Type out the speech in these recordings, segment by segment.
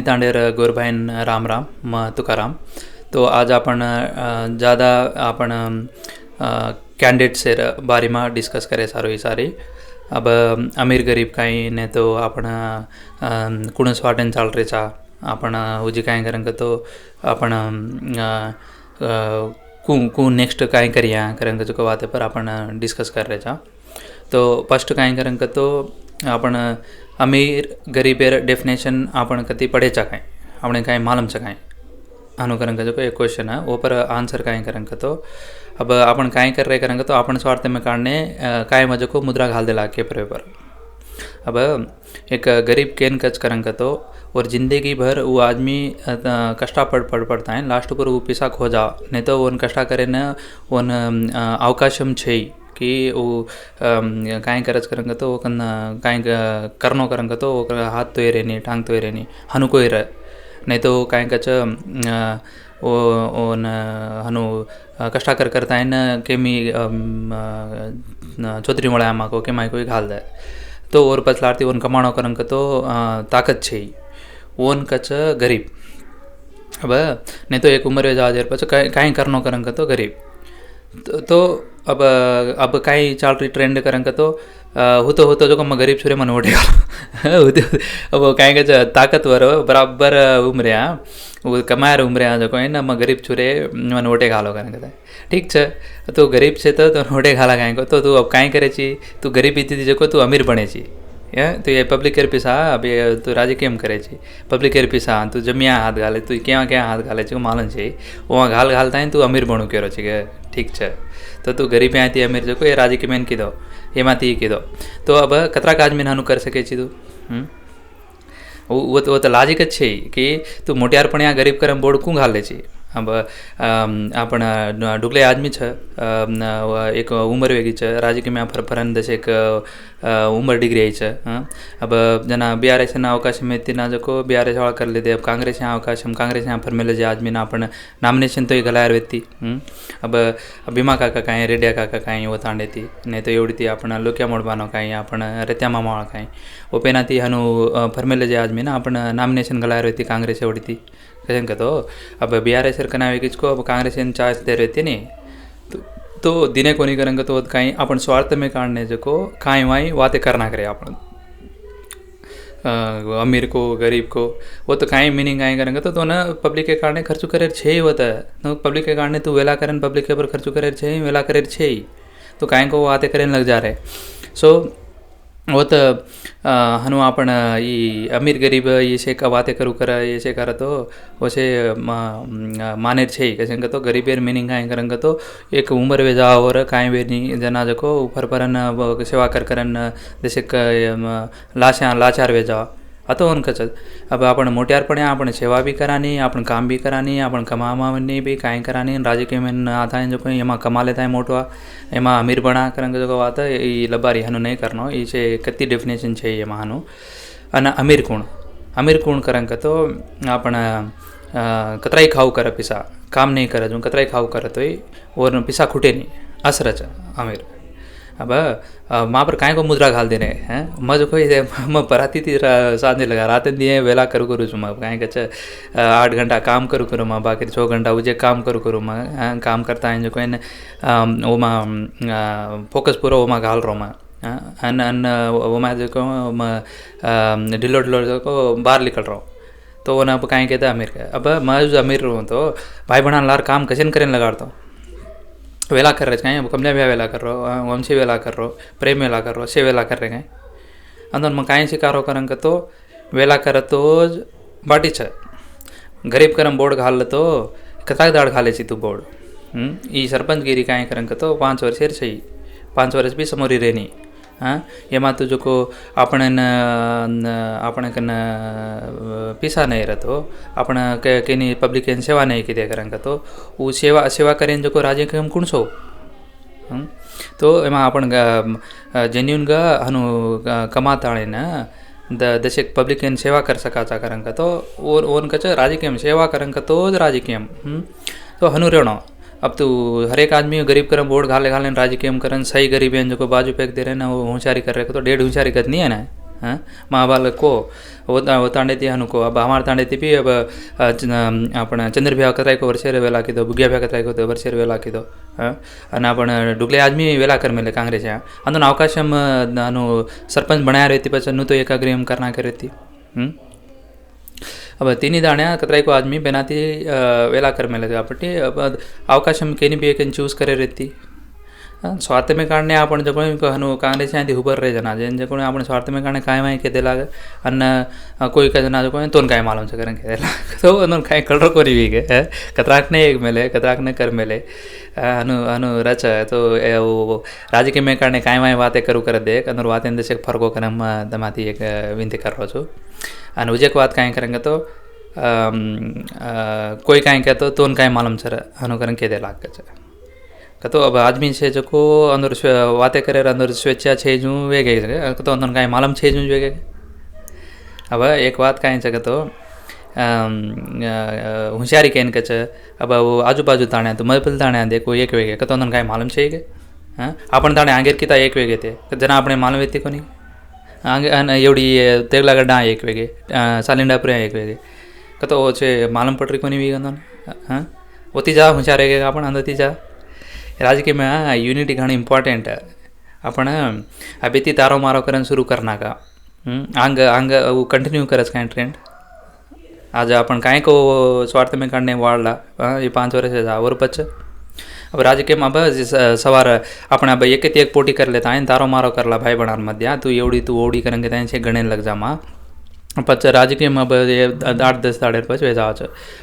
तांडेर गोरभाईन राम राम म तुकाराम. तो आज आपण ज़्यादा आपण कैंडिडेट से बारे में डिस्कस करे सारो ही सारी. अब अमीर गरीब काही ने तो आपण कुणस वाटेन चाल रेचा आपण उजी काही करेंगे तो आपण कु नेक्स्ट काही करिया करेंगे जो बातें पर आपण डिस्कस कर रेचा. तो फर्स्ट काही करेंगे तो आपण अमीर गरीबेर डेफिनेशन आपण कति पढ़ेचा काय આપણે કાંઈ मालूम છે કાંઈ આનું करेंगे जो एक क्वेश्चन है वो पर आंसर कांई करेंगे तो अब अपन कांई कर रहे करेंगे तो अपन स्वार्थ में काढ़ने कांई मजे को मुद्रा घाल देला के पर. अब एक गरीब केन कच करेंगे तो और ज़िंदगी भर वो आदमी कष्टा पड़ता है लास्ट पर वो पैसा खो जा नहीं तो वन कष्टा करे न वन अवकाशम छे कि वो कांई करच करेंगे तो वो कांई करनो करेंगे तो हाथ तो नहीं टांग तो नहीं हनु कोई रह नहीं तो कांई कच ओन हनु कष्टा करता है न के मी छोतरी मोड़ा आमा को के माई कोई घाल दे तो और पछलारती ओन कमाणो करेंगे तो ताकत छे ओन कच गरीब. अब नहीं तो एक उम्र जा पच कांई करनो करेंगे तो गरीब तो अब कांई चाल रही ट्रेंड करेंगे तो होतो जो मैं गरीब छुरे मन ओटे होते अब कांई कच ताकतवर बराबर उम्र वो कमायर उम्र जो कोई ना मैं गरीब छुरे मन ओटे घालो करेंगे ठीक है. तो गरीब से तो ओटे घाला कांई को तो तू अब कांई करे ची तू गरीब इतनी जो तू अमीर बने ची तो ये पब्लिक केयर पिसा अब ये तू राजे केम करे ची पब्लिक केयर पिसा तू जमिया हाथ घाले तू क्या हाथ घाले ची मालन छे वहाँ घाल घालता है तू अमीर बनू केरो छी के ठीक है. तो तू गरीब यहाँ थी अमीर जो ये राजे के मेन कीधो एमा थी कीधो तो अब कतरा काज में नानू कर सके छी तू वो तो लाजिक ज छे कि तू मोटियारपण यहाँ गरीब करम बोर्ड कू घाले छी. अब आपण डुगले आदमी छ एक उमर वेगी छ राजी के मैं फरफरन दस एक उमर डिग्री आई छ. अब जना बीआरएस ना अवकाश में तीना जो को बीआरएस वाला कर लेते अब कांग्रेस यहाँ अवकाश हम कांग्रेस यहाँ फरमेले जे आदमी ना आपण नॉमिनेशन तो ही गलायर वेती. अब भीमा काका कांई रेडिया काका कांई वो तांडे थी नहीं तो एवढी थी आपण लोक्या मोडबानो कांई आपण रेत्या मामा कांई वो पेना थी हनु फरमेले जे आदमी ना आपण नॉमिनेशन गलायर वेती कांग्रेस एवढी थी कहेंगे तो अब बीआरएस कनावे किसको अब कांग्रेस चार्ज दे रहती नहीं तो दिने को नहीं करेंगे तो कहीं अपन स्वार्थ में काढ़ने जो को काई वाई बातें करना करे अपन अमीर को गरीब को वो तो काई मीनिंग काई करेंगे तो ना पब्लिक के कारण खर्च करे छे ही होता है तो पब्लिक के कारण तू वेला करन पब्लिक के ऊपर खर्च करे छे ही वेला करे छे ही तो काई को बातें करने लग जा रहे. सो वो तो हनु आपण ये अमीर गरीब ये से का बातें करू कर ये से कर तो वैसे माने छे कैसे तो गरीबेर मीनिंग काई करेंगे तो एक उम्र वे जा और काई वे नहीं जना जो ऊपर परन सेवा करन जैसे लाचार वे जा अतो उनका चल. अब आपण मोटियारपणे आपण सेवा भी करानी आपण काम भी करानी आपण कमावानी भी काई करानी राजकीय में आता है जो कोई एमा कमा लेता है मोटवा एमा अमीर बना करेंगे जो बात है ये लबारी हनु नहीं करनो ये से कति डेफिनेशन छे एमा हनु अन अमीर कोण करेंगे तो आपण कतराई खाऊ कर पिसा काम नहीं करे जो कतराई खाऊ करे तो और पिसा खुटे नहीं असरच अमीर. अब माँ पर काहे को मुद्रा घाल देने हैं मैं जो कोई मैं पराती थी साधने लगा रात दिए वेला करूँ मैं काहे कच 8 घंटा काम करूँ मैं बाकी 6 घंटा उजे काम करूँ मैं काम करता है जो कोई न वो मैं फोकस पूरा वो मैं घाल रहा मैं अन अन वो मैं जो मैं ढिलो जो को बाहर निकल रहा हूँ तो वो ना अब काहे कहता अमीर का. अब मैं जो अमीर रहूँ तो भाई बहना लार काम कशन करें लगाता हूँ वेला कर रहे हैं कमले भी वेला कर रहो वंशी वेला कर रहो प्रेम वेला कर रहो से वेला कर रहे हैं अंदर मैं काई शिकारो करेंगे तो वेला कर तो बाटी छ गरीब करम बोर्ड घाल तो कताक दाड़ खा ले तू बोर्ड ये सरपंच गिरी काई करेंगे तो 5 वर्ष सही 5 वर्ष भी समोरी रहनी. हाँ एमा तो जो को अपने कन पिसा नहीं रहतो अपन के पब्लिक सेवा नहीं की दे करेंगे तो वो सेवा करें जो को राज्य के हम कौन सो तो एमा अपन जेन्यून गा हनु कमाता न दशक पब्लिक सेवा कर सका करेंगे तो ओन कच राजकीय सेवा करेंगे तो राजकीय तो हनु रेणो. अब तो हर एक आदमी गरीब करम बोर्ड घाले राजकीय करन सही गरीब है जो बाजू फेंक दे रहे ना वो होशियारी कर रहे तो 1.5 होशियारी करनी है ना हाँ माँ बाल को वो तांडे थी हनुको अब हमारे तांडे थी भी अब आपण चंद्र भ्या कतराई को वर्षे वेला की दो बुग्या भ्या कतराई को वर्षे वेला की दो हाँ अन आपण डुगले आदमी वेला कर मेले कांग्रेस अंदर अवकाशम नानु सरपंच बनाया रहती पच नु तो एकाग्रियम करना कर रहती अब तीनी दाण्या कतराई को आदमी बेनाती वेला कर मेले काबट्टी अब अवकाशम केनी भी एक चूज करे रहती स्वार्थ में काढणे आपण जो हनु कांग्रेस आधी उभर रहे जना जेन जो आपण स्वार्थ में काढणे काय माहिती के लागे अन्न कोई का जना जो तोन काय मालूम से करें के तो अन्न काय कलर कोरी भी के कतराक ने एक मेले कतराक ने कर मेले अनु अनु रच तो वो राजकीय में काढणे काय माय बातें करू कर दे अनु बातें दे से फरको करम दमाती एक विनती कर रो छु अनु उजे को बात काय करेंगे तो कोई काय कहतो तोन काय मालूम सर अनु करन के दे लाग के तो अब आदमी से जो को अंदर बातें करे अंदर स्वेच्छा छे जू वेगे तो अंदर काय मालूम छे जू वेगे अब एक बात काय जगह तो होशियारी कहन कच अब वो आजू बाजू ताण्या तो मपल ताण्या दे कोई एक वेगे तो अंदर काय मालूम छे के हाँ आपण ताणे आगेर किता एक वेगे ते जना आपणे मालूम येते कोणी आगे एवढी तेगला गड्डा एक वेगे सालिंडापुऱ्या एक वेगे तो छे मालूम पटरी कोणी वी हाँ वो ती जा होशियार है आपण अंदर ती जा राजकीय में यूनिटी घणी इम्पॉर्टेंट है आपण अभी ती तारो मारो करन शुरू करना का आंग आंग वो कंटिन्यू करस काय ट्रेंड आज आपण काय को स्वार्थ में काढणे वाढला ये 5 वर्ष वर पच अब राजकीय में अब सवार आपण अब एक पोटी कर लेता है तारो मारो करला भाई बनार मध्या तू एवढी तू ओडी करेंगे त्यांचे गणे लग जा मा पच राजकीय में अब 8-10 दाड़े पच वे जावच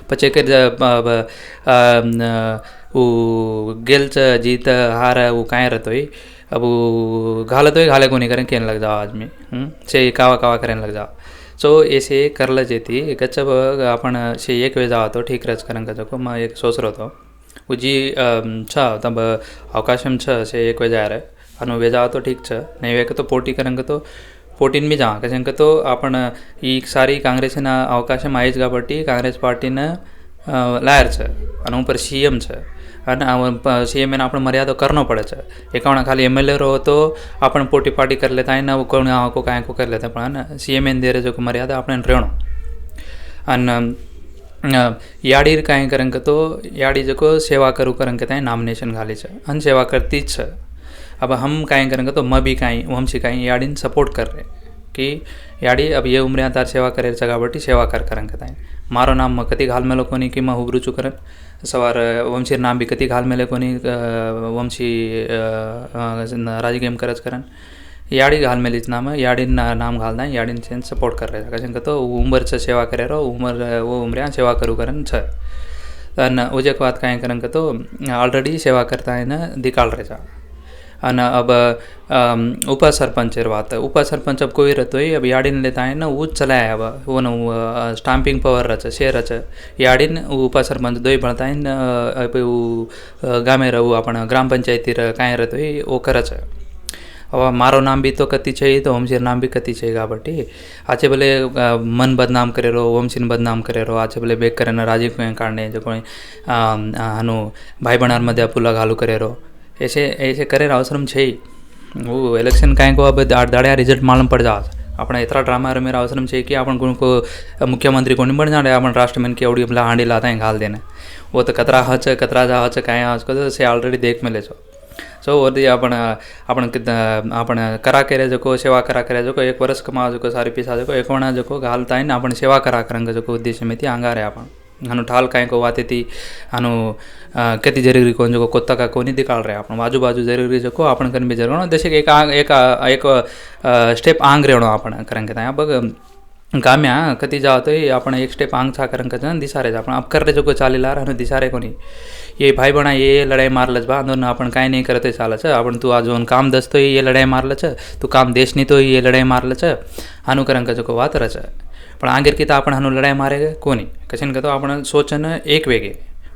पच एक वो गेलच जीत हार वो काय रहतोय अब वो घालतोय घाले कोणी करें केन लग जाओ आदमी से कावा कावा करें लग जाओ सो ऐसे करल जेती गच्छ आपण से एक वे जाओ तो ठीक रच करें गजो को मैं एक सोच रहा तो वो जी छ तब अवकाशम छ से एक वे जा रहे अनु वे जाओ तो ठीक छ नहीं वे तो पोटी करेंगे तो पोटीन भी जा कशेंक तो आपण ई सारी काँग्रेसीना अवकाशम आयज काबट्टी काँग्रेस पार्टीने लायर छ अनु ऊपर सीएम छ અને સીએમ એને આપણે મર્યાદા કરનો પડે છે એકાવણા ખાલી એમએલએ રહો તો આપણે પોટી પાટી કરી લેતા એને કોણ આખો કાંઈ કરી લેતા પણ સીએમ એને દેરે જો મર્યાદા આપણે રહેણો અને याडी कांय करेंगे तो याडी जो सेवा करूँ करेंगे ताई नॉमिनेशन घाली है अन सेवा करती है अब हम कांय करेंगे तो मैं भी कांई वंशी कांई याडी सपोर्ट कर रहे कि याडी अब ये उम्र तार सेवा करे जगाबटी सेवा कर करेंगे ताई मारो नाम कति घाल मेलो कोनी कि मैं हुबरू चुकरन सवार वंशी नाम भी कति घाल मेले कोनी वंशी राजकीय करच करन याडी घाल मेलीच नाम याडी नाम घालना याडी से सपोर्ट कर रहे कशें तो उमर से सेवा करे रो उमर वो उम्र सेवा करू करन छ अन उजे बात कांय करेंगे तो ऑलरेडी सेवा करता है ना दिकाल रहे जा अन अब उप सरपंच बात उप सरपंच अब कोई रहते ही अब याडिन लेता है ना वो चलाया अब वो न स्टाम्पिंग पावर रच शेर रच याडिन उप सरपंच दो ही बढ़ता है अब वो गामे रहू अपन ग्राम पंचायती कांय रहते ही वो करच अब मारो नाम भी तो कति चाहिए तो वंशीर नाम भी कति चाहिए काबट्टी आचे भले मन बदनाम करे रो वंशीन बदनाम करे रो आचे भले बेक करे ना राजीव काढणे जो कोई हनु भाई बनार मध्य पुला घालू करे रो ऐसे ऐसे करे अवसरम छे वो इलेक्शन कांय को अब दाड़िया रिजल्ट मालूम पड़ जा अपना इतना ड्रामा रमेर अवसरम छे कि अपन को मुख्यमंत्री कोणी बन जाने अपन राष्ट्रमन की एवढी आपला हांडी लाता है घाल देने वो तो कतरा हच कतरा जा हच कांय हच को से ऑलरेडी देख मिले छो सो वरदी आपण आपण आपण करा करे जो सेवा करा करे जो एक वर्ष कमा जो सारी पैसा जो एक वणा जो घालता है आपण सेवा करा करेंगे जो उद्देश्य में थी आंगा रहे आपण हनु ठाल कांय को वाते थी हनु कति जरूरी कौन जो कोत्ता का कोनी दिकाल रहे आपण बाजू बाजू जरूरी जो आपण कन भी जरूर जैसे एक एक एक स्टेप आंग रेणो आपण करेंगे ता बग गाम्या कति जाओ तो आपण एक स्टेप आंग छा करेंगे जन दिसारे आपण अब कर रे जो चालीला हनु दिसारे कोनी ये भाई बना ये लड़ाई मारलच बा अंदर आपण काय नहीं करते चालच आपण तू आज जोन काम दस्तो ये लड़ाई मारलच तू काम देश नहीं तो ये लड़ाई मारलच हनु करेंगे जो वात रच पण आगेर किता आपण हनु लड़ाई मारेगे कोनी कशन तो आपण सोचन एक वेगे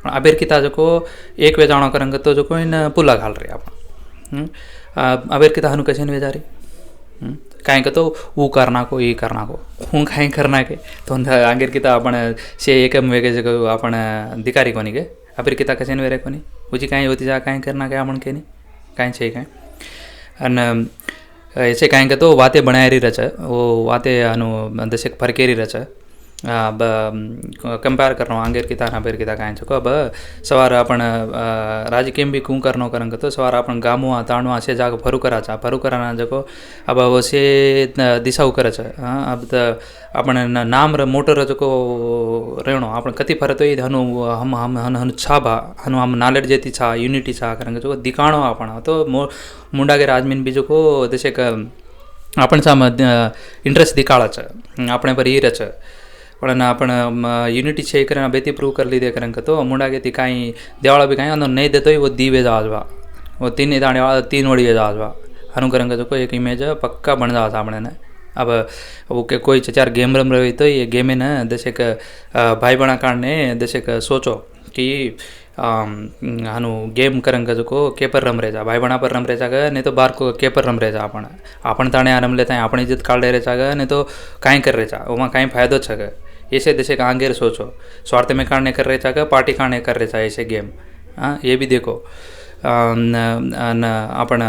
पण अबेर किता जो एक वे जाणो करेंगे तो जो इन पुला घाल रहे आपण अबेर किता हनु कशन वे जा रही कांय तो वो करना को ये करना को हूँ कांय करना के तो आगेर किता आपण से एकम वेगे जो आपण अधिकारी कोनी के अबेर किता कशन वेरे कोनी उजी कांय होती जा कांय करना के आपण के नहीं कांय छे कांय अन ऐसे कांई तो वाते बनाए रही रच वो वाते अनु दशक फरकेरी रच अब कंपेर करनो आंगेर किता नाबेर किता कांई छको अब सवार आपण राज केम भी कूं करनो करंग तो सवार आपण गामो ताणो आसे जाग फरू कराना जको अब वो से दिशा कर अब त आपण नाम र मोटर जको रेणो आपण कति फरतो ई हनु हम हम हनु छा भा हनु हम नॉलेज जेती छा यूनिटी छा करंग जो दिखाणो आपण तो मुंडा के राजमीन भी जको जसे क आपण साम इंटरेस्ट दिखाळच આપણે પર ઈ રચ पण आपण युनिटी छे करना बेती प्रूव कर ली दे करंग तो मुंडा के ती काई देवाळा भी काई अंदर नहीं देतो वो दीवे जाजवा वो तीन दाणे वाला तीन वड़ी जाजवा हनु करंग जो कोई एक इमेज पक्का बन जा सामने ने अब वो के कोई चार गेम रम रही तो ये गेम है ना जैसे क भाई बना काढ़ने जैसे क सोचो कि हनु गेम करंग जो केपर रम रहे जा भाई बना पर रम रहे जागा नहीं तो बार को केपर रम रहे जा आपण ताणे रम लेता हैं आपण इज्जत काढ़ रहे जागा नहीं तो काई कर रहे जा वहाँ काई फायदो छग ऐसे जैसे आंगेर सोचो स्वार्थ में काढ़ने कर रहे जागा पार्टी काढ़ने कर रहे जा ऐसे गेम हाँ ये भी देखो आपण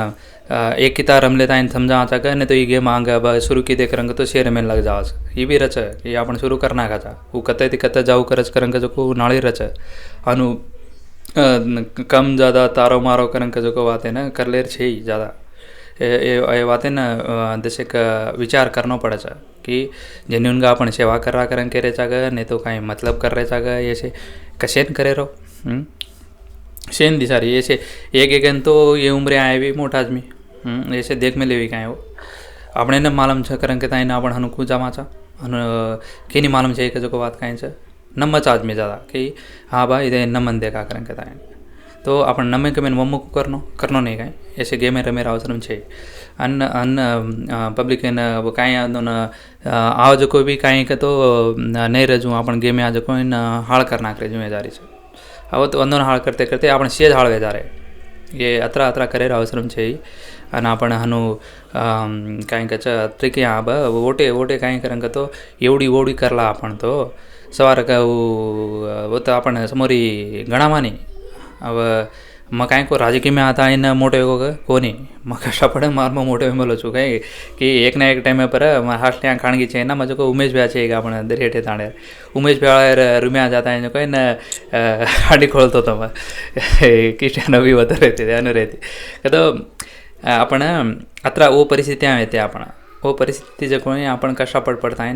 एक किता रम लेता है समझा चाहता नहीं तो ये गेम आगे अब शुरू की देख रंग तो शेर में लग जाओ ये भी रच कि अपन शुरू करना का था वो कते कते जाऊ करच करंग जो को नाली रच अनु कम ज़्यादा तारो मारो करंग जो को बात है ना कर ले छे ज़्यादा ये बातें ना जैसे का विचार करना पड़ा चा कि जेन्यून का अपन सेवा कर रहा करंग के रहे चागा नहीं तो कहीं मतलब कर रहे चागा ऐसे कशेन करे रो शेन दिसारी ऐसे एक तो ये उम्र आए भी मोटा आदमी ऐसे देख में लेवी कांई हो આપણે ને માલમ છે કારણ કે તાઈને आपण हनु कूजामा छा અને केनी मालूम છે કે जो बात कांई છે नम्मच आदमी ज़्यादा कि हाँ भाई इधे नमन देखा करें के ताइन तो अपन नमे के में मम्मू को करनो नहीं कांई ऐसे गेम रमे अवसर छे अन्न अन्न पब्लिक ने वो कांई आओ जो कोई भी कांई के तो नहीं रजू अपन गेम आ जो कोई हाल करना करे जिम्मेदारी छे अब तो अंदर हाल करते करते आपण सेज हाल वे जा रहे ये अतरा अतरा करे अवसर छे અને આપણે હનું કાંઈ કચ ત્રિકે આ ઓટે ઓટે કાંઈ કરંગ તો એવડી ઓડી કરલા આપણ તો સવારે वो तो आपण समोरी गणामानी अब मैं कांई को राजकीय में आता इन मोटे को कोनी मैं कशा पड़े मार में मोटे में बोलो छू कहीं कि एक ना एक टाइम पर हाथ लिया खाणगी छे ना मजो को उमेश भी छे आपण दरेठे ताणे उमेश भी रूमिया जाता है जो कहीं न हाडी खोलतो तो मैं किशन भी बता रहते अनु रहती तो आपण अत्र वो परिस्थिती येते आपण वो परिस्थिती जो कोई आपण कशा पड़ता है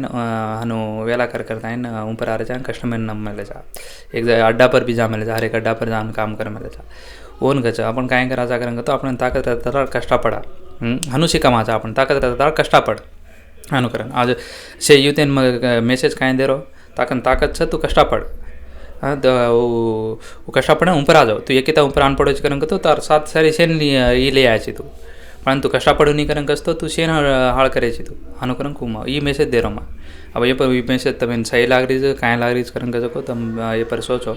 हनु वेला करता है ऊपर आ रहे जा कष्ट में न मिले जा एक अड्डा पर भी जा मिले जा हर एक अड्डा पर जान काम कर मिले जा ओन गच आपण काय करायचा करेंगे तो आपण ताकद रहता कष्टा पड़ा हनु शिकामाचा आपण ताकद रहता कष्टा पड़ हनु करें आज से युतेन मैसेज काय दे रो ताकद छ तू कष्टा पड़ हाँ तो वो कष्टा पड़े ऊपर आ जाओ तू एक ऊपर आन पड़ो करेंगे तो तार साथ सारी शेन ये ले आयची तू पण तू कष्टा पडू नहीं करेंगे तो तू शेन हाल करे तू हानो करें खूब ये मैसेज दे रहा मैं अब ये पर मैसेज तब सही लाग रही है कहीं लाग रही करेंगे जो तुम ये पर सोचो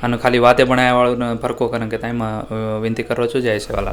अनु खाली बातें बनाया वालों फर्को करेंगे ताई मैं विनती कर रहा छू जय से वाला।